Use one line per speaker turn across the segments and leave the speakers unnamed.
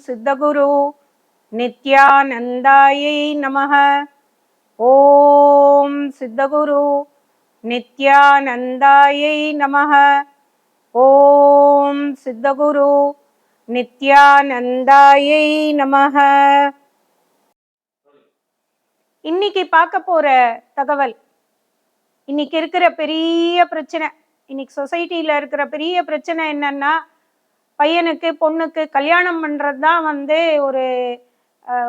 சித்தகுரு நித்யானந்தாயை நமः. ஓம் சித்தகுரு நித்யானந்தாயை நமः. ஓம் சித்தகுரு நித்யானந்தாயை நமः. இன்னைக்கு பார்க்க போற தகவல், இன்னைக்கு இருக்கிற பெரிய பிரச்சனை, இன்னைக்கு சொசைட்டில இருக்கிற பெரிய பிரச்சனை என்னன்னா, பையனுக்கு பொண்ணுக்கு கல்யாணம் பண்றது தான் ஒரு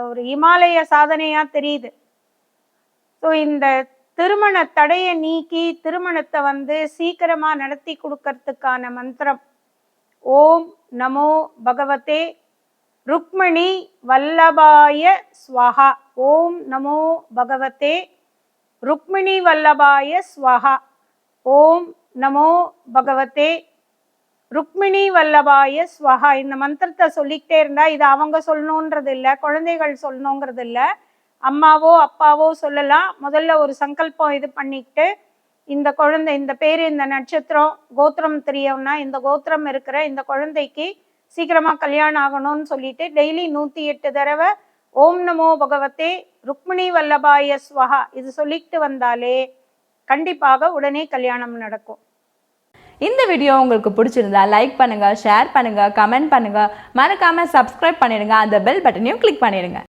ஒரு இமாலய சாதனையா தெரியுது. ஸோ இந்த திருமண தடையை நீக்கி திருமணத்தை சீக்கிரமா நடத்தி கொடுக்கறதுக்கான மந்திரம் ஓம் நமோ பகவதே ருக்மணி வல்லபாய ஸ்வஹா. ஓம் நமோ பகவதே ருக்மிணி வல்லபாய ஸ்வஹா. ஓம் நமோ பகவதே ருக்மிணி வல்லபாய ஸ்வஹா. இந்த மந்திரத்தை சொல்லிக்கிட்டே இருந்தா, இது அவங்க சொல்லணுன்றது இல்லை, குழந்தைகள் சொல்லணுங்கிறது இல்லை, அம்மாவோ அப்பாவோ சொல்லலாம். முதல்ல ஒரு சங்கல்பம் இது பண்ணிக்கிட்டு, இந்த குழந்தை, இந்த பேர், இந்த நட்சத்திரம், கோத்திரம் தெரியவுன்னா இந்த கோத்திரம் இருக்கிற இந்த குழந்தைக்கு சீக்கிரமா கல்யாணம் ஆகணும்னு சொல்லிட்டு டெய்லி 108 தடவை ஓம் நமோ பகவதே ருக்மிணி வல்லபாய ஸ்வஹா இது சொல்லிக்கிட்டு வந்தாலே கண்டிப்பாக உடனே கல்யாணம் நடக்கும்.
இந்த வீடியோ உங்களுக்கு பிடிச்சிருந்தா லைக் பண்ணுங்க, ஷேர் பண்ணுங்க, கமெண்ட் பண்ணுங்க, மறக்காம சப்ஸ்கிரைப் பண்ணிடுங்க, அந்த பெல் பட்டனையும் கிளிக் பண்ணிடுங்க.